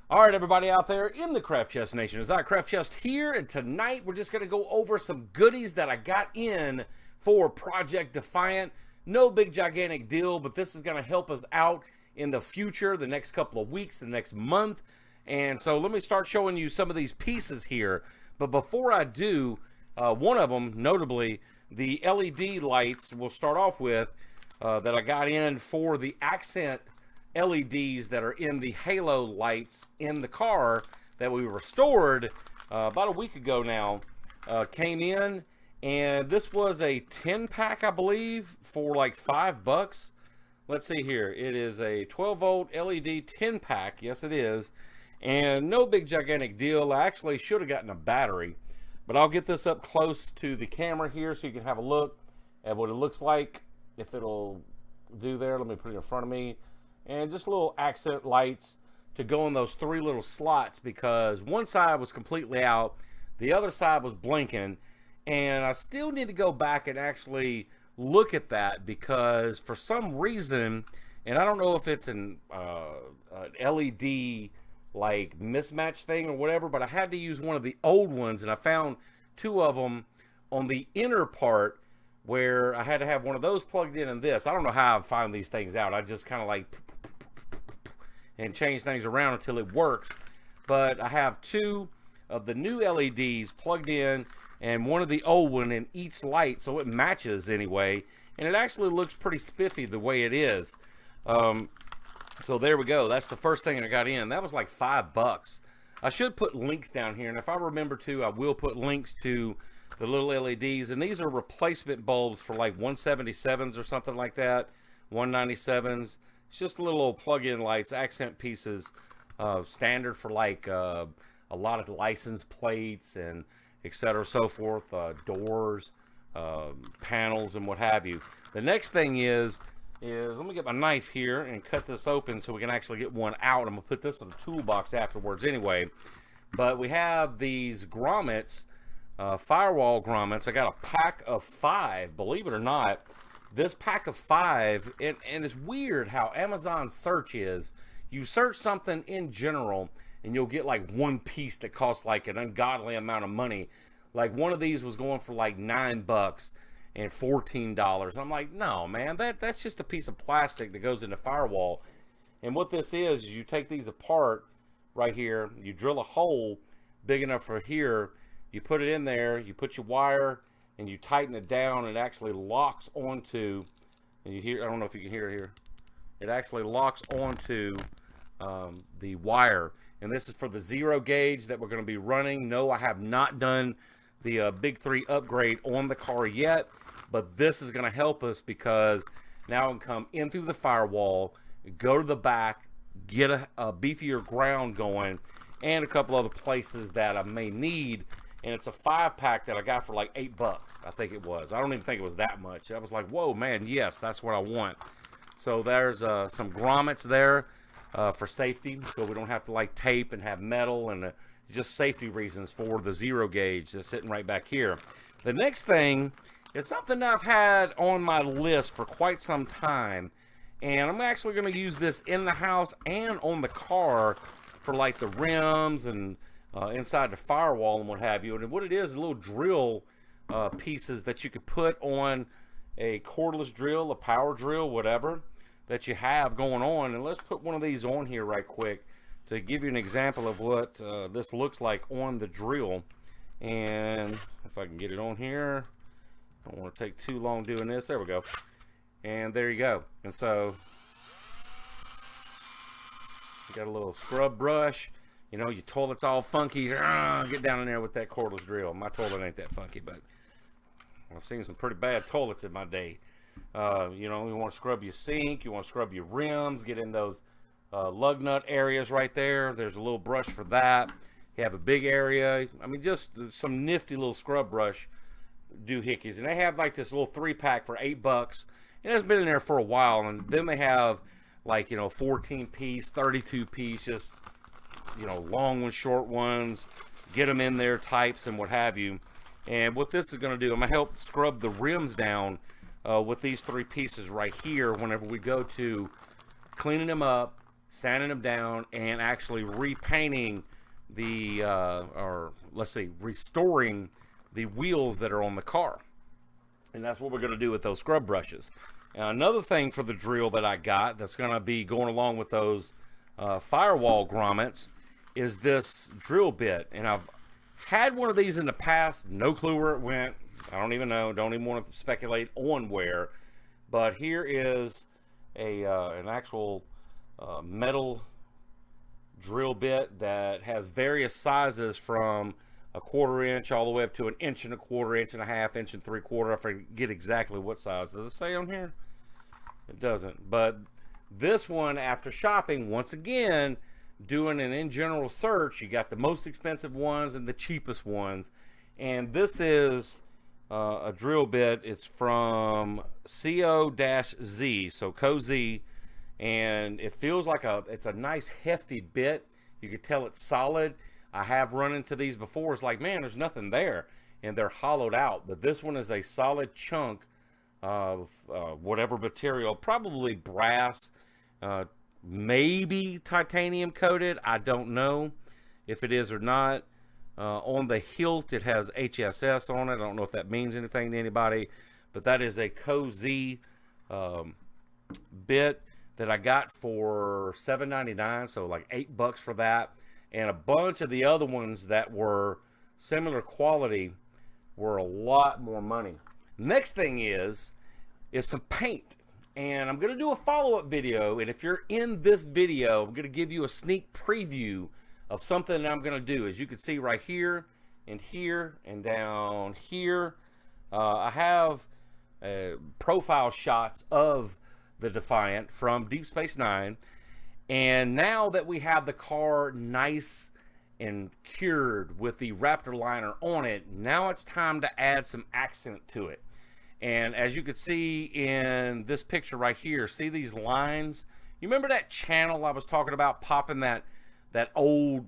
All right, everybody out there in the Craft Chest Nation, it's Craft Chest here, and tonight we're just going to go over some goodies that I got in for Project Defiant. No big gigantic deal, but this is going to help us out in the future, the next couple of weeks, the next month. And so let me start showing you some of these pieces here. But before I do, one of them, notably, the LED lights we'll start off with that I got in for the accent LEDs that are in the halo lights in the car that we restored about a week ago now. Came in, and this was a 10-pack, I believe, for like $5. Let's see here. It is a 12-volt LED 10-pack. Yes, it is. And no big gigantic deal. I actually should have gotten a battery, but I'll get this up close to the camera here so you can have a look at what it looks like, if it'll do there. Let me put it in front of me. And just little accent lights to go in those three little slots, because one side was completely out, the other side was blinking, and I still need to go back and actually look at that, because for some reason, and I don't know if it's an LED like mismatch thing or whatever, but I had to use one of the old ones, and I found two of them on the inner part where I had to have one of those plugged in and this. I don't know how I find these things out. I just kind of like and change things around until it works. But I have two of the new LEDs plugged in and one of the old one in each light, so it matches anyway, and it actually looks pretty spiffy the way it is. So there we go. That's the first thing I got in. That was like $5. I should put links down here, and if I remember to, I will put links to the little LEDs, and these are replacement bulbs for like 177s or something like that, 197s. It's just little old plug-in lights, accent pieces, standard for like a lot of license plates and etc. so forth, doors, panels, and what have you. The next thing is let me get my knife here and cut this open so we can actually get one out. I'm gonna put this in the toolbox afterwards anyway. But we have these grommets, firewall grommets. I got a pack of 5, believe it or not. This pack of 5, and it's weird how Amazon search is. You search something in general, and you'll get like one piece that costs like an ungodly amount of money. Like one of these was going for like $9 and $14. I'm like, no, man, that's just a piece of plastic that goes in the firewall. And what this is you take these apart right here, you drill a hole big enough for here, you put it in there, you put your wire, and you tighten it down. It actually locks onto, and you hear, I don't know if you can hear it here, it actually locks onto the wire. And this is for the 0 gauge that we're going to be running. No, I have not done the Big 3 upgrade on the car yet, but this is going to help us, because now I can come in through the firewall, go to the back, get a beefier ground going, and a couple other places that I may need. And it's a 5-pack that I got for like $8, I think it was. I don't even think it was that much. I was like, whoa, man, yes, that's what I want. So there's some grommets there for safety, so we don't have to like tape and have metal, and just safety reasons for the 0 gauge that's sitting right back here. The next thing is something that I've had on my list for quite some time, and I'm actually going to use this in the house and on the car for like the rims and inside the firewall and what have you. And what it is little drill pieces that you could put on a cordless drill, a power drill, whatever that you have going on. And let's put one of these on here right quick to give you an example of what this looks like on the drill. And if I can get it on here, I don't want to take too long doing this. There we go. And there you go. And so you got a little scrub brush. You know, your toilet's all funky. Get down in there with that cordless drill. My toilet ain't that funky, but I've seen some pretty bad toilets in my day. You know, you want to scrub your sink, you want to scrub your rims, get in those lug nut areas right there. There's a little brush for that. You have a big area. I mean, just some nifty little scrub brush doohickeys. And they have like this little 3-pack for $8. And it's been in there for a while. And then they have like, you know, 14-piece, 32-piece, just, you know, long ones, short ones, get them in there, types and what have you. And what this is going to do, I'm going to help scrub the rims down with these 3 pieces right here whenever we go to cleaning them up, sanding them down, and actually repainting the, or let's see, restoring the wheels that are on the car. And that's what we're going to do with those scrub brushes. Now, another thing for the drill that I got that's going to be going along with those firewall grommets is this drill bit. And I've had one of these in the past, no clue where it went. I don't even know, don't even want to speculate on where. But here is an actual metal drill bit that has various sizes from a 1/4 inch all the way up to 1 1/4 inch, 1.5 inch, and 3/4. I forget exactly what size. Does it say on here? It doesn't. But this one, after shopping, once again, doing an in general search, you got the most expensive ones and the cheapest ones. And this is a drill bit. It's from CO-Z, so CO-Z, and it feels like it's a nice hefty bit. You can tell it's solid. I have run into these before. It's like, man, there's nothing there, and they're hollowed out. But this one is a solid chunk of whatever material, probably brass, maybe titanium coated. I don't know if it is or not. On the hilt, it has HSS on it. I don't know if that means anything to anybody, but that is a CO-Z bit that I got for $7.99, so like $8 for that. And a bunch of the other ones that were similar quality were a lot more money. Next thing is some paint. And I'm going to do a follow-up video, and if you're in this video, I'm going to give you a sneak preview of something that I'm going to do. As you can see right here and down here, I have profile shots of the Defiant from Deep Space Nine. And now that we have the car nice and cured with the Raptor liner on it, now it's time to add some accent to it. And as you can see in this picture right here, see these lines? You remember that channel I was talking about, popping that old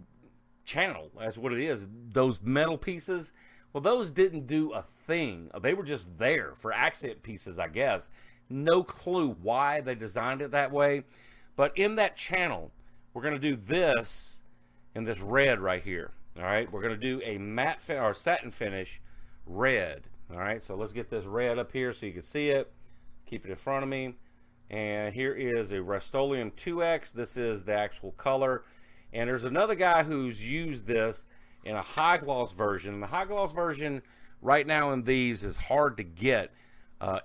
channel? That's what it is. Those metal pieces, well, those didn't do a thing. They were just there for accent pieces, I guess. No clue why they designed it that way. But in that channel, we're going to do this in this red right here. All right, we're going to do a matte or satin finish red. All right, so let's get this red up here so you can see it. Keep it in front of me. And here is a Rust-Oleum 2X. This is the actual color. And there's another guy who's used this in a high gloss version. And the high gloss version right now in these is hard to get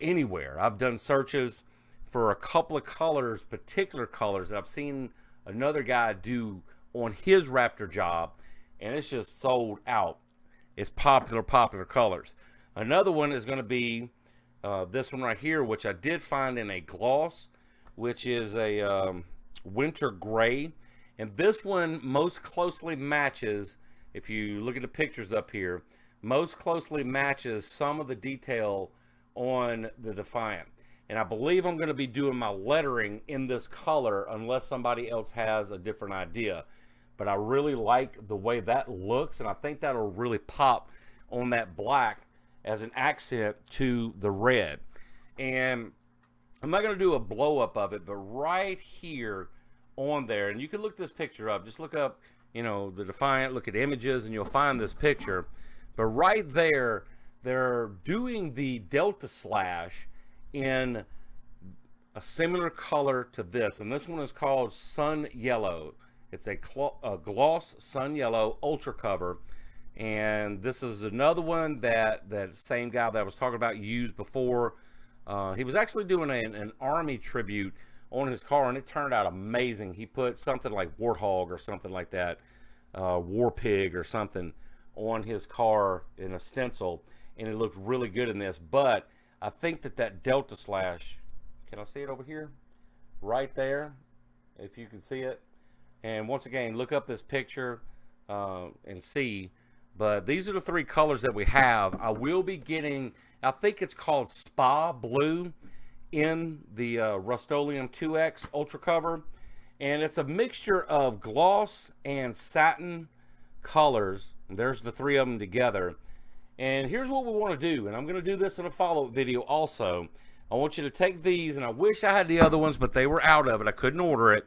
anywhere. I've done searches for a couple of colors, particular colors that I've seen another guy do on his Raptor job, and it's just sold out. It's popular colors. Another one is going to be this one right here, which I did find in a gloss, which is a winter gray. And this one most closely matches, if you look at the pictures up here, most closely matches some of the detail on the Defiant. And I believe I'm going to be doing my lettering in this color unless somebody else has a different idea. But I really like the way that looks, and I think that'll really pop on that black as an accent to the red. And I'm not going to do a blow up of it, but right here on there, and you can look this picture up, just look up, you know, the Defiant, look at images, and you'll find this picture. But right there, they're doing the Delta Slash in a similar color to this, and this one is called Sun Yellow. It's a gloss Sun Yellow ultra cover, and this is another one that same guy that I was talking about used before. He was actually doing an Army tribute on his car, and it turned out amazing. He put something like Warthog or something like that, War Pig or something on his car in a stencil, and it looked really good in this. But I think that Delta Slash, can I see it over here? Right there, if you can see it. And once again, look up this picture and see. But these are the three colors that we have. I will be getting, I think it's called Spa Blue in the Rust-Oleum 2X Ultra Cover. And it's a mixture of gloss and satin colors. There's the three of them together. And here's what we want to do, and I'm going to do this in a follow-up video also. I want you to take these, and I wish I had the other ones, but they were out of it. I couldn't order it.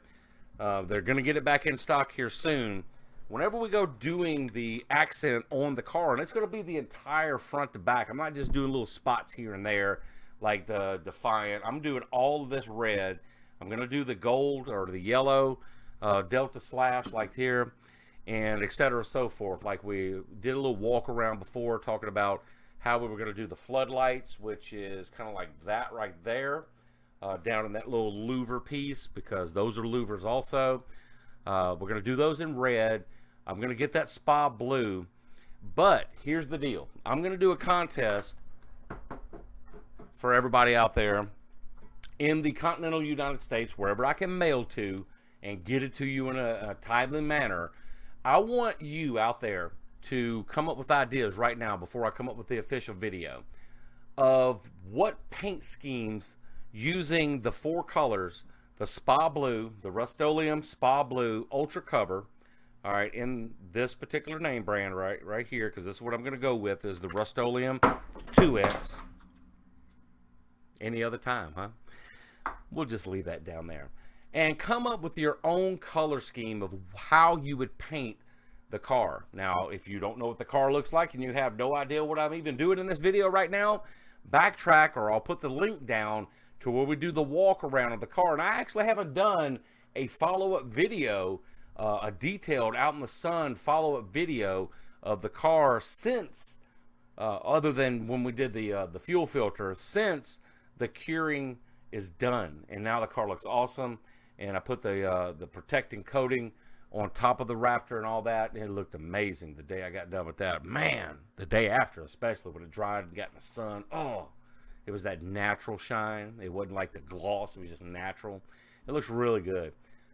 They're going to get it back in stock here soon. Whenever we go doing the accent on the car, and it's going to be the entire front to back. I'm not just doing little spots here and there like the Defiant. I'm doing all of this red. I'm going to do the gold or the yellow Delta Slash like here, and etc. so forth. Like we did a little walk around before talking about how we were going to do the floodlights, which is kind of like that right there, down in that little louver piece, because those are louvers also. We're going to do those in red. I'm going to get that spa blue. But here's the deal. I'm going to do a contest for everybody out there in the continental United States, wherever I can mail to and get it to you in a timely manner. I want you out there to come up with ideas right now before I come up with the official video of what paint schemes using the 4 colors, the Spa Blue, the Rust-Oleum Spa Blue Ultra Cover, all right, in this particular name brand right here, because this is what I'm going to go with, is the Rust-Oleum 2X. Any other time, huh? We'll just leave that down there. And come up with your own color scheme of how you would paint the car. Now, if you don't know what the car looks like and you have no idea what I'm even doing in this video right now, backtrack, or I'll put the link down to where we do the walk around of the car. And I actually haven't done a follow-up video, a detailed out in the sun follow-up video of the car since, other than when we did the fuel filter, since the curing is done. And now the car looks awesome. And I put the protecting coating on top of the Raptor and all that, and it looked amazing the day I got done with that. Man, the day after, especially when it dried and got in the sun, oh, it was that natural shine. It wasn't like the gloss, it was just natural. It looks really good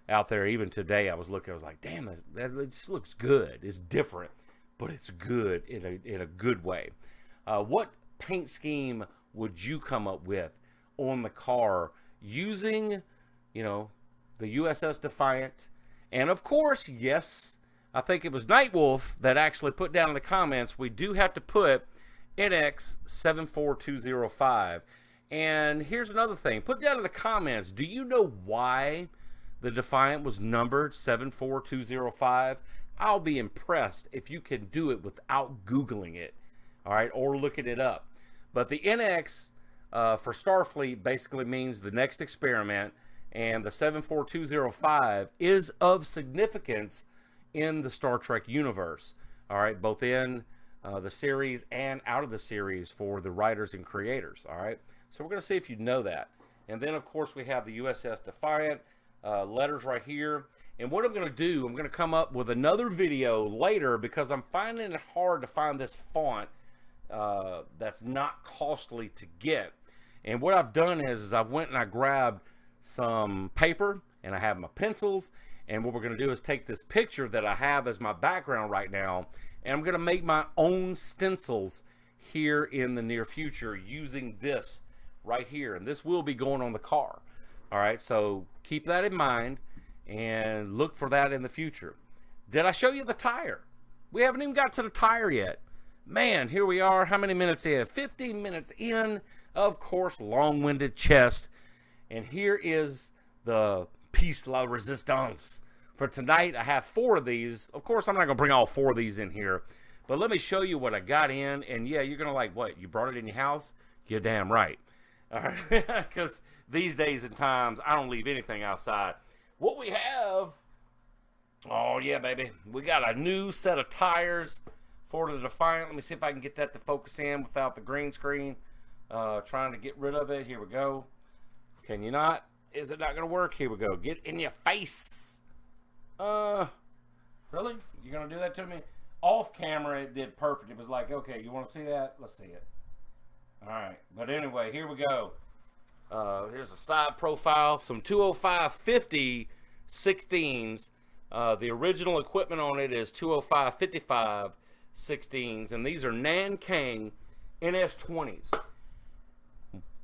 out there. Even today I was looking, I was like, damn, it just looks good. It's different, but it's good in a good way. What paint scheme would you come up with on the car using, you know, the USS Defiant? And of course, yes, I think it was Nightwolf that actually put down in the comments, we do have to put NX 74205. And here's another thing. Put down in the comments, do you know why the Defiant was numbered 74205? I'll be impressed if you can do it without Googling it, all right, or looking it up. But the NX for Starfleet basically means the next experiment, and the 74205 is of significance in the Star Trek universe, all right, both in the series and out of the series for the writers and creators, all right? So we're going to see if you know that. And then, of course, we have the USS Defiant letters right here. And what I'm going to do, I'm going to come up with another video later, because I'm finding it hard to find this font that's not costly to get. And what I've done is I went and I grabbed some paper, and I have my pencils, and what we're going to do is take this picture that I have as my background right now, and I'm going to make my own stencils here in the near future using this right here, and this will be going on the car. All right, so keep that in mind and look for that in the future. Did I show you the tire? We haven't even got to the tire yet. Man, here we are. How many minutes in? 15 minutes in. Of course, long-winded chest. And here is the piece de la resistance. For tonight, I have 4 of these. Of course, I'm not going to bring all 4 of these in here. But let me show you what I got in. And yeah, you're going to like, what? You brought it in your house? You're damn right. All right. Because these days and times, I don't leave anything outside. What we have, oh yeah, baby. We got a new set of tires for the Defiant. Let me see if I can get that to focus in without the green screen. Trying to get rid of it. Here we go. Can you not? Is it not going to work? Here we go. Get in your face. Really? You're going to do that to me? Off camera, it did perfect. It was like, okay, you want to see that? Let's see it. All right. But anyway, here we go. Here's a side profile. Some 205/50 16s. The original equipment on it is 205/55 16s. And these are Nankang NS20s.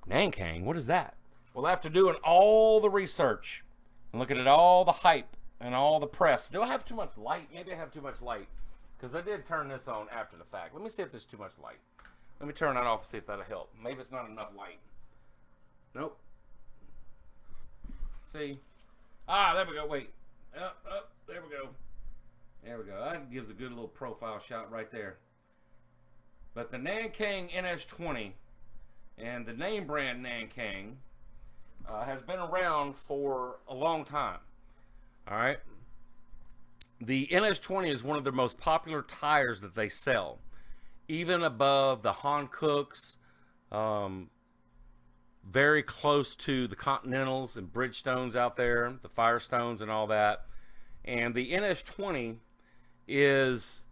Nankang? What is that? Well, after doing all the research and looking at all the hype and all the press, do I have too much light? Maybe I have too much light, because I did turn this on after the fact. Let me see if there's too much light. Let me turn that off and see if that'll help. Maybe it's not enough light. Nope. See? Ah, there we go. Wait. There we go. There we go. That gives a good little profile shot right there. But the Nankang NS20 and the name brand Nankang has been around for a long time. All right. The NS20 is one of their most popular tires that they sell, even above the Hankooks, very close to the Continentals and Bridgestones out there, the Firestones and all that. And the NS20 is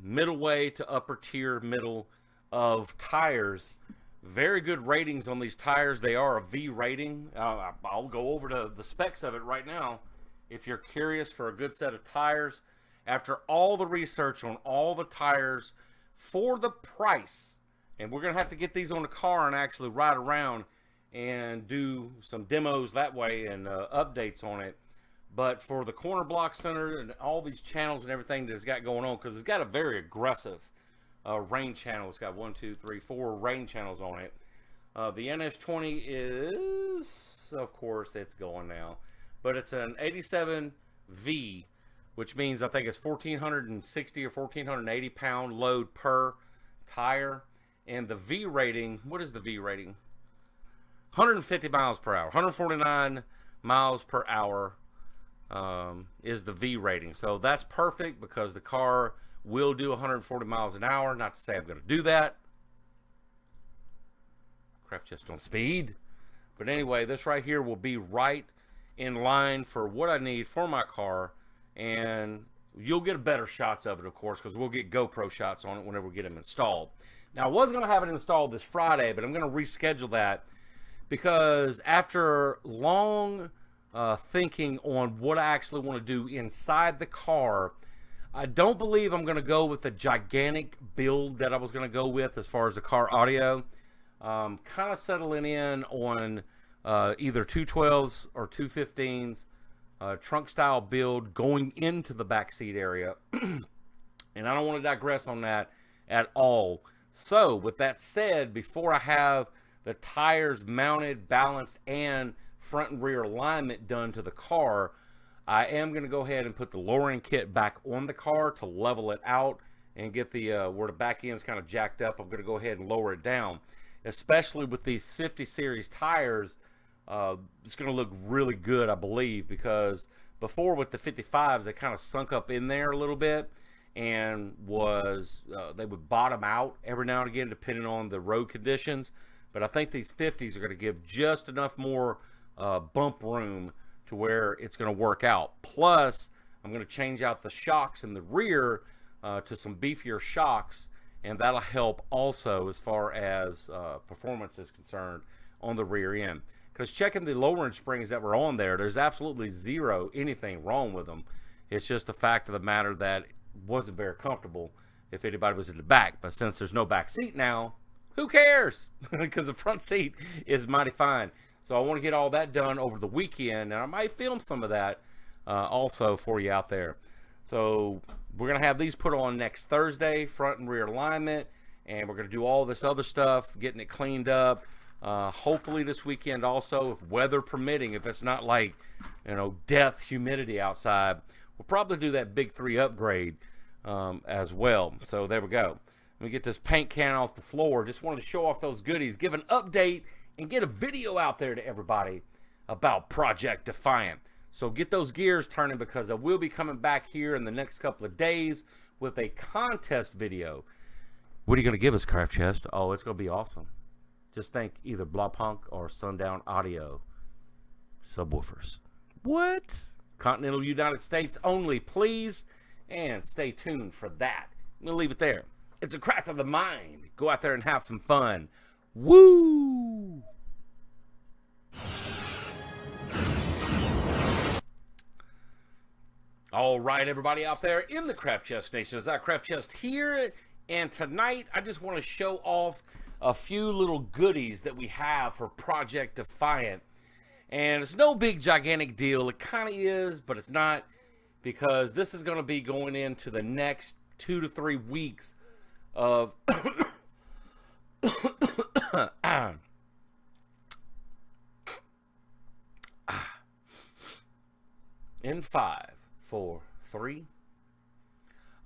middle way to upper tier middle of tires. Very good ratings on these tires. They are a V rating. I'll go over to the specs of it right now if you're curious for a good set of tires. After all the research on all the tires for the price, and we're going to have to get these on the car and actually ride around and do some demos that way and updates on it. But for the Corner Block Center and all these channels and everything that it's got going on, because it's got a very aggressive rain channel. It's got 1, 2, 3, 4 rain channels on it. The NS20 is, of course, it's going now. But it's an 87V, which means I think it's 1,460 or 1,480 pound load per tire. And the V rating, what is the V rating? 150 miles per hour. 149 miles per hour is the V rating. So that's perfect because the car will do 140 miles an hour. Not to say I'm going to do that. Craft just on speed. But anyway, this right here will be right in line for what I need for my car. And you'll get better shots of it, of course, because we'll get GoPro shots on it whenever we get them installed. Now, I was going to have it installed this Friday, but I'm going to reschedule that because after long thinking on what I actually want to do inside the car, I don't believe I'm going to go with the gigantic build that I was going to go with as far as the car audio. Kind of settling in on either 212s or 215s, trunk style build going into the backseat area. And I don't want to digress on that at all. So with that said, before I have the tires mounted, balanced, and front and rear alignment done to the car, I am going to go ahead and put the lowering kit back on the car to level it out and get the where the back end's kind of jacked up. I'm going to go ahead and lower it down, especially with these 50 series tires. It's going to look really good, I believe, because before with the 55s, they kind of sunk up in there a little bit and they would bottom out every now and again depending on the road conditions. But I think these 50s are going to give just enough more bump room to where it's going to work out. Plus, I'm going to change out the shocks in the rear to some beefier shocks, and that'll help also as far as performance is concerned on the rear end. Because checking the lowering springs that were on there, there's absolutely zero anything wrong with them. It's just the fact of the matter that it wasn't very comfortable if anybody was in the back. But since there's no back seat now, who cares? Because the front seat is mighty fine. So I want to get all that done over the weekend, and I might film some of that also for you out there. So we're going to have these put on next Thursday, front and rear alignment, and we're going to do all this other stuff, getting it cleaned up. Hopefully this weekend also, if weather permitting, if it's not like, death humidity outside, we'll probably do that big 3 upgrade as well. So there we go. Let me get this paint can off the floor. Just wanted to show off those goodies, give an update, and get a video out there to everybody about Project Defiant. So get those gears turning because I will be coming back here in the next couple of days with a contest video. What are you going to give us, Craft Chest? Oh, it's going to be awesome. Just think either Blaupunkt or Sundown Audio subwoofers. What? Continental United States only, please. And stay tuned for that. I'm going to leave it there. It's a craft of the mind. Go out there and have some fun. Woo! All right, everybody out there in the Craft Chest Nation. It's Craft Chest here. And tonight, I just want to show off a few little goodies that we have for Project Defiant. And it's no big gigantic deal. It kind of is, but it's not, because this is going to be going into the next 2 to 3 weeks of 5, 4, 3.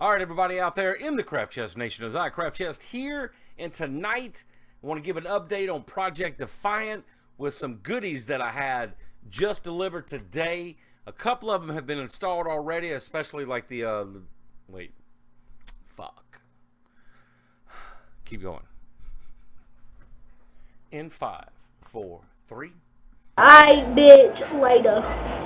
All right, everybody out there in the Craft Chest Nation, as I Craft Chest here, and tonight I want to give an update on Project Defiant with some goodies that I had just delivered today. A couple of them have been installed already, especially like the, wait, fuck. Keep going. In 5, 4, 3. I bitch later.